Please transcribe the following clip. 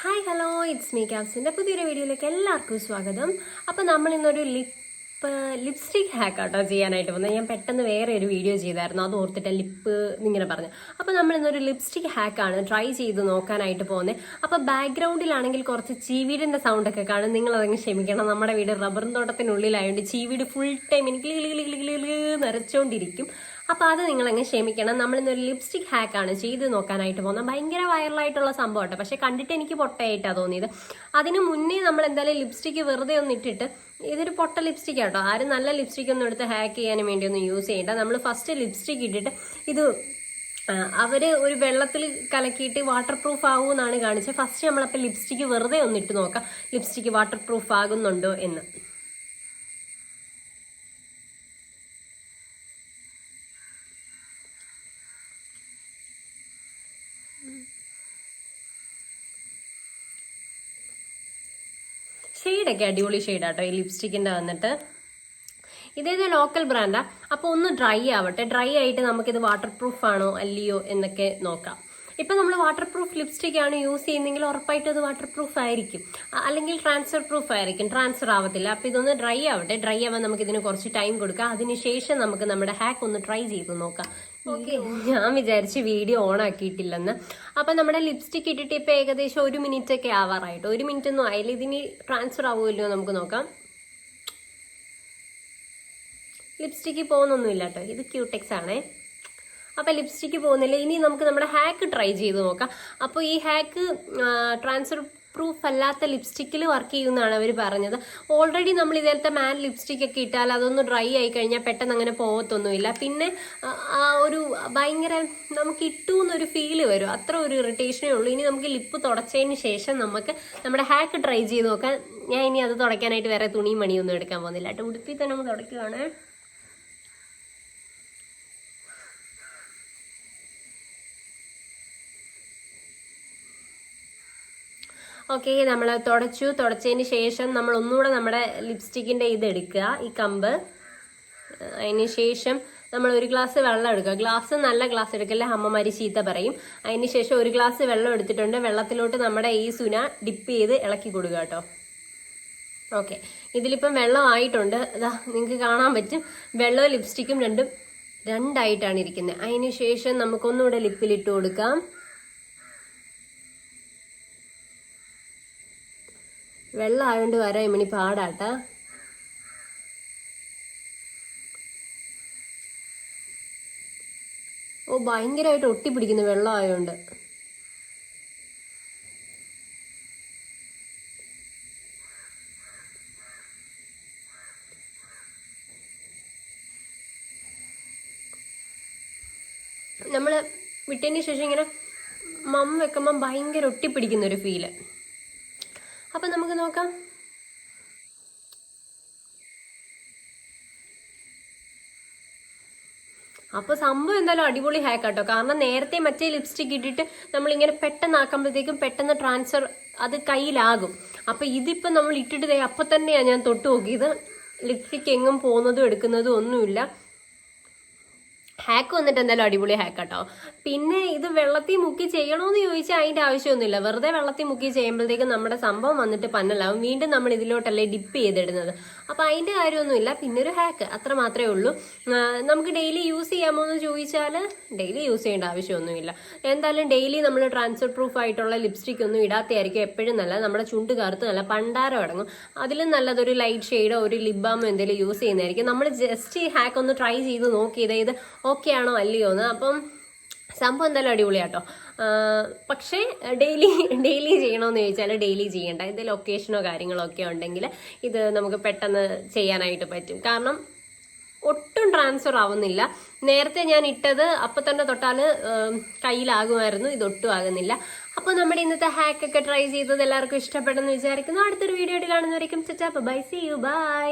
Hi hello it's me ക്യാപ്സിൻ്റെ പുതിയൊരു വീഡിയോയിലേക്ക് എല്ലാവർക്കും സ്വാഗതം. അപ്പോൾ നമ്മൾ ഇന്നൊരു ലിപ്സ്റ്റിക് ഹാക്ക് ആട്ടോ ചെയ്യാനായിട്ട് വന്നത്. ഞാൻ പെട്ടെന്ന് വേറെ ഒരു വീഡിയോ ചെയ്തായിരുന്നു, അത് ഓർത്തിട്ട് ലിപ്പ് ഇങ്ങനെ പറഞ്ഞു. അപ്പോൾ നമ്മൾ ഇന്നൊരു ലിപ്സ്റ്റിക് ഹാക്കാണ് ട്രൈ ചെയ്ത് നോക്കാനായിട്ട് പോകുന്നത്. അപ്പോൾ ബാക്ക്ഗ്രൗണ്ടിലാണെങ്കിൽ കുറച്ച് ചീവീടിൻ്റെ സൗണ്ടൊക്കെ കാണും, നിങ്ങളതങ്ങ് ക്ഷമിക്കണം. നമ്മുടെ വീട് റബ്ബറും തോട്ടത്തിനുള്ളിലായതുകൊണ്ട് ചീവീട് ഫുൾ ടൈം എനിക്ക് നിറച്ചുകൊണ്ടിരിക്കും. അപ്പോൾ അത് നിങ്ങളങ്ങ് ക്ഷമിക്കണം. നമ്മളിന്നൊരു ലിപ്സ്റ്റിക് ഹാക്കാണ് ചെയ്ത് നോക്കാനായിട്ട് പോകുന്നത്. ഭയങ്കര വൈറലായിട്ടുള്ള സംഭവം കേട്ടോ, പക്ഷെ കണ്ടിട്ട് എനിക്ക് പൊട്ടയായിട്ടാണ് തോന്നിയത്. അതിന് മുന്നേ നമ്മൾ എന്തായാലും ലിപ്സ്റ്റിക്ക് വെറുതെ ഒന്ന് ഇട്ടിട്ട്, ഇതൊരു പൊട്ട ലിപ്സ്റ്റിക് ആട്ടോ, ആരും നല്ല ലിപ്സ്റ്റിക് ഒന്നും എടുത്ത് ഹാക്ക് ചെയ്യാനും വേണ്ടി ഒന്നും യൂസ് ചെയ്യേണ്ട. നമ്മൾ ഫസ്റ്റ് ലിപ്സ്റ്റിക് ഇട്ടിട്ട് ഇത് അവര് ഒരു വെള്ളത്തിൽ കലക്കിയിട്ട് വാട്ടർ പ്രൂഫ് ആകുമെന്നാണ് കാണിച്ചത്. ഫസ്റ്റ് നമ്മളപ്പോൾ ലിപ്സ്റ്റിക്ക് വെറുതെ ഒന്നിട്ട് നോക്കാം ലിപ്സ്റ്റിക്ക് വാട്ടർ പ്രൂഫ് ആകുന്നുണ്ടോ എന്ന്. ഷെയ്ഡൊക്കെ അടിപൊളി ഷെയ്ഡാട്ടോ ഈ ലിപ്സ്റ്റിക്കിൻ്റെ വന്നിട്ട്. ഇതേത് ലോക്കൽ ബ്രാൻഡാ. അപ്പോൾ ഒന്ന് ഡ്രൈ ആവട്ടെ. ഡ്രൈ ആയിട്ട് നമുക്കിത് വാട്ടർ പ്രൂഫ് ആണോ അല്ലയോ എന്നൊക്കെ നോക്കാം. ഇപ്പം നമ്മൾ വാട്ടർ പ്രൂഫ് ലിപ്സ്റ്റിക് ആണ് യൂസ് ചെയ്യുന്നതെങ്കിൽ ഉറപ്പായിട്ടും അത് വാട്ടർ പ്രൂഫ് ആയിരിക്കും, അല്ലെങ്കിൽ ട്രാൻസ്ഫർ പ്രൂഫ് ആയിരിക്കും, ട്രാൻസ്ഫർ ആവത്തില്ല. അപ്പോൾ ഇതൊന്ന് ഡ്രൈ ആവട്ടെ. ഡ്രൈ ആവാൻ നമുക്ക് ഇതിന് കുറച്ച് ടൈം കൊടുക്കാം. അതിനുശേഷം നമുക്ക് നമ്മുടെ ഹാക്ക് ഒന്ന് ട്രൈ ചെയ്ത് നോക്കാം. ഓക്കെ, ഞാൻ വിചാരിച്ച് വീഡിയോ ഓൺ ആക്കിയിട്ടില്ലെന്ന്. അപ്പം നമ്മുടെ ലിപ്സ്റ്റിക് ഇട്ടിട്ട് ഇപ്പം ഏകദേശം 1 മിനിറ്റ് ഒക്കെ ആവാറായിട്ട്. 1 മിനിറ്റ് ഒന്നും ആയില്ല. ഇതിന് ട്രാൻസ്ഫർ ആവുമല്ലോ, നമുക്ക് നോക്കാം. ലിപ്സ്റ്റിക്ക് പോകുന്നൊന്നുമില്ല കേട്ടോ, ഇത് ക്യൂടെക്സ് ആണേ. അപ്പം ലിപ്സ്റ്റിക്ക് പോകുന്നില്ല. ഇനി നമുക്ക് നമ്മുടെ ഹാക്ക് ട്രൈ ചെയ്ത് നോക്കാം. അപ്പോൾ ഈ ഹാക്ക് ട്രാൻസ്ഫർ പ്രൂഫ് അല്ലാത്ത ലിപ്സ്റ്റിക്കിൽ വർക്ക് ചെയ്യുമെന്നാണ് അവർ പറഞ്ഞത്. ഓൾറെഡി നമ്മൾ ഇതേലത്തെ മാൻ ലിപ്സ്റ്റിക് ഒക്കെ ഇട്ടാൽ അതൊന്ന് ഡ്രൈ ആയി കഴിഞ്ഞാൽ പെട്ടെന്ന് അങ്ങനെ പോകത്തൊന്നുമില്ല. പിന്നെ ആ ഒരു ഭയങ്കര നമുക്ക് ഇട്ടു എന്നൊരു ഫീല് വരും, അത്ര ഒരു ഇറിറ്റേഷനേ ഉള്ളൂ. ഇനി നമുക്ക് ലിപ്പ് തുടച്ചതിന് ശേഷം നമുക്ക് നമ്മുടെ ഹാക്ക് ട്രൈ ചെയ്ത് നോക്കാം. ഞാൻ ഇനി അത് തുടയ്ക്കാനായിട്ട് വേറെ തുണിയും മണിയൊന്നും എടുക്കാൻ പോകുന്നില്ല കേട്ടോ, ഉടുപ്പിൽ തന്നെ നമ്മൾ തുടയ്ക്കുകയാണ്. ഓക്കെ, നമ്മൾ തുടച്ചതിന് ശേഷം നമ്മൾ ഒന്നുകൂടെ നമ്മുടെ ലിപ്സ്റ്റിക്കിൻ്റെ ഇത് എടുക്കുക, ഈ കമ്പ്. അതിന് ശേഷം നമ്മൾ 1 ഗ്ലാസ് വെള്ളം എടുക്കുക. ഗ്ലാസ് നല്ല ഗ്ലാസ് എടുക്കല്ലേ, അമ്മമാര് ചീത്ത പറയും. അതിന് ശേഷം 1 ഗ്ലാസ് വെള്ളം എടുത്തിട്ടുണ്ട്. വെള്ളത്തിലോട്ട് നമ്മുടെ ഈ സുന ഡിപ്പ് ചെയ്ത് ഇളക്കി കൊടുക്കുക കേട്ടോ. ഓക്കെ, ഇതിലിപ്പം വെള്ളം ആയിട്ടുണ്ട്. അതാ നിങ്ങൾക്ക് കാണാൻ പറ്റും, വെള്ളവും ലിപ്സ്റ്റിക്കും രണ്ടായിട്ടാണ് ഇരിക്കുന്നത്. അതിന് ശേഷം നമുക്കൊന്നുകൂടെ ലിപ്പിലിട്ട് കൊടുക്കാം. വെള്ളം ആയതുകൊണ്ട് വരാൻ ഇമണി പാടാട്ടാ. ഓ, ഭയങ്കരമായിട്ട് ഒട്ടിപ്പിടിക്കുന്നു വെള്ളം ആയതുകൊണ്ട്. നമ്മൾ വിട്ടതിന് ശേഷം ഇങ്ങനെ വെക്കുമ്പം ഭയങ്കര ഒട്ടിപ്പിടിക്കുന്ന ഒരു ഫീല്. അപ്പം നമുക്ക് നോക്കാം. അപ്പോൾ സംഭവം എന്തായാലും അടിപൊളി ഹാക്ക് ആട്ടോ. കാരണം നേരത്തെ മറ്റേ ലിപ്സ്റ്റിക് ഇട്ടിട്ട് നമ്മളിങ്ങനെ പെട്ടെന്ന് ആക്കുമ്പോഴത്തേക്കും പെട്ടെന്ന് ട്രാൻസ്ഫർ അത് കയ്യിലാകും. അപ്പം ഇതിപ്പം നമ്മൾ ഇട്ടിട്ട് അപ്പം തന്നെയാണ് ഞാൻ തൊട്ട് നോക്കിയത്. ലിപ്സ്റ്റിക് എങ്ങും പോകുന്നതും എടുക്കുന്നതും ഒന്നുമില്ല. ഹാക്ക് വന്നിട്ട് എന്തായാലും അടിപൊളി ഹാക്ക് കേട്ടോ. പിന്നെ ഇത് വെള്ളത്തിൽ മുക്കി ചെയ്യണമെന്ന് ചോദിച്ചാൽ അതിൻ്റെ ആവശ്യമൊന്നുമില്ല. വെറുതെ വെള്ളത്തിൽ മുക്കി ചെയ്യുമ്പോഴത്തേക്കും നമ്മുടെ സംഭവം വന്നിട്ട് പന്നലാവും. വീണ്ടും നമ്മൾ ഇതിലോട്ടല്ലേ ഡിപ്പ് ചെയ്തിടുന്നത്. അപ്പോൾ അതിൻ്റെ കാര്യമൊന്നുമില്ല. പിന്നെ ഒരു ഹാക്ക് അത്ര മാത്രമേ ഉള്ളൂ. നമുക്ക് ഡെയിലി യൂസ് ചെയ്യാമോ എന്ന് ചോദിച്ചാൽ ഡെയിലി യൂസ് ചെയ്യേണ്ട ആവശ്യമൊന്നുമില്ല. എന്തായാലും ഡെയിലി നമ്മൾ ട്രാൻസ്ഫർ പ്രൂഫ് ആയിട്ടുള്ള ലിപ്സ്റ്റിക് ഒന്നും ഇടാത്തയായിരിക്കും എപ്പോഴും നല്ലത്. നമ്മുടെ ചുണ്ട് കറുത്ത് നല്ല പണ്ടാരം അടങ്ങും. അതിലും നല്ലതൊരു ലൈറ്റ് ഷെയ്ഡോ ഒരു ലിപ് ബാമോ എന്തെങ്കിലും യൂസ് ചെയ്യുന്നതായിരിക്കും. നമ്മൾ ജസ്റ്റ് ഈ ഹാക്ക് ഒന്ന് ട്രൈ ചെയ്ത് നോക്കിയത് ഇത് ഓക്കെ ആണോ അല്ലയോ എന്ന്. അപ്പം സംഭവം എന്തായാലും അടിപൊളിയാട്ടോ. പക്ഷേ ഡെയിലി ചെയ്യണമെന്ന് ചോദിച്ചാൽ ഡെയിലി ചെയ്യണ്ട. എന്തെങ്കിലും ഒക്കേഷനോ കാര്യങ്ങളോ ഒക്കെ ഉണ്ടെങ്കിൽ ഇത് നമുക്ക് പെട്ടെന്ന് ചെയ്യാനായിട്ട് പറ്റും. കാരണം ഒട്ടും ട്രാൻസ്ഫർ ആവുന്നില്ല. നേരത്തെ ഞാൻ ഇട്ടത് അപ്പം തന്നെ തൊട്ടാൽ കയ്യിലാകുമായിരുന്നു, ഇതൊട്ടും ആകുന്നില്ല. അപ്പോൾ നമ്മുടെ ഇന്നത്തെ ഹാക്കൊക്കെ ട്രൈ ചെയ്തത് എല്ലാവർക്കും ഇഷ്ടപ്പെട്ടെന്ന് വിചാരിക്കുന്നു. അടുത്തൊരു വീഡിയോയിൽ കാണുന്നവരേക്കും ബൈ, സീ യു, ബൈ.